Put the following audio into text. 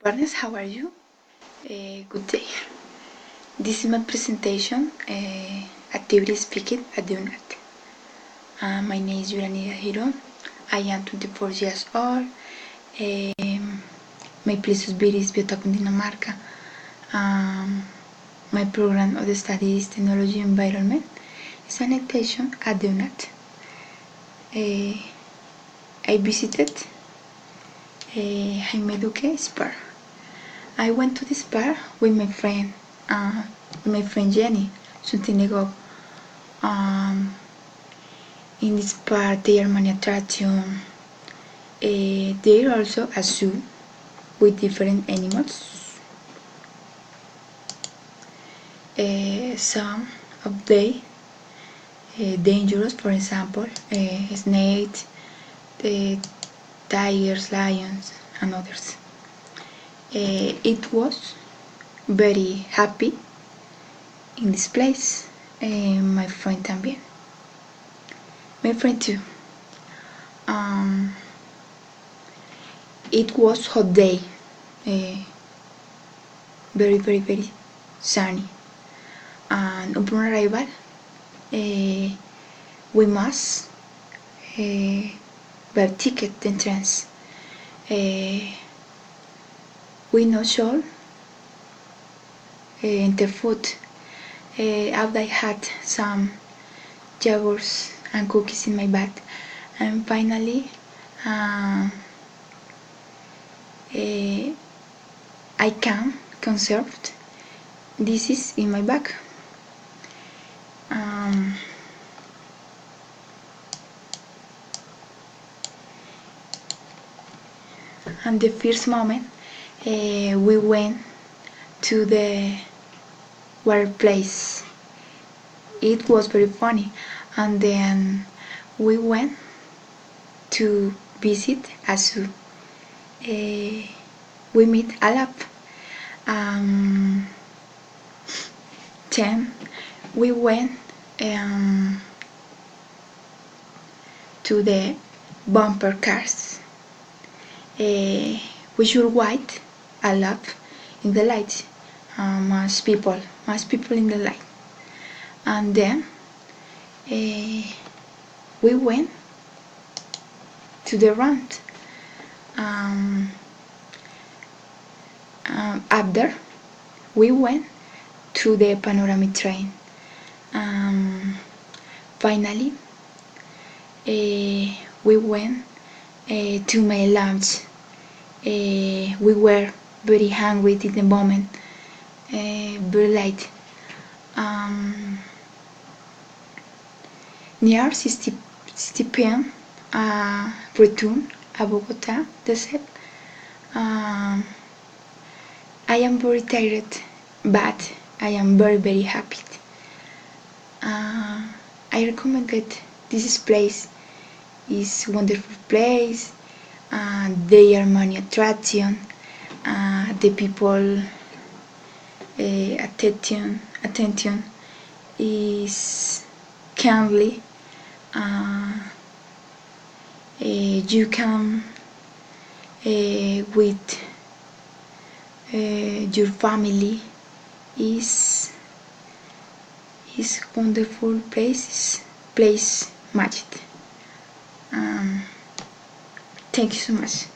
Partners, how are you? Good day. This is my presentation, activity speaking at the UNAT. My name is Yuranida Hiro. I am 24 years old. My place of birth is Biota, Cundinamarca. My program of the study is Technology Environment. It's an education at the UNAT. I visited Jaime Duque Spa. I went to the spa with my friend Jenny something ago. In this spa, there are many attractions. There also a zoo with different animals. Some of them dangerous, for example, snakes, tigers, lions, and others. It was very happy in this place. My friend también. My friend too. It was hot day. Very sunny. And upon arrival, we must buy ticket entrance. We not sure enter food. I had some yogurts and cookies in my bag, and finally I can conserved. This is in my bag. And the first moment we went to the water place. It was very funny, and then we went to visit a zoo. We meet a lot. Then we went to the bumper cars, which were white a lot in the light. Much people in the light. And then we went to the ramp. After we went to the panoramic train. Finally we went to my lunch. We were very hungry at the moment, very late. Near 60 p.m. Return to Bogota. That's it. I am very tired, but I am very happy. I recommend that this place is wonderful place. There are many attractions. The people attention is kindly. You can with your family is wonderful place magic. Thank you so much.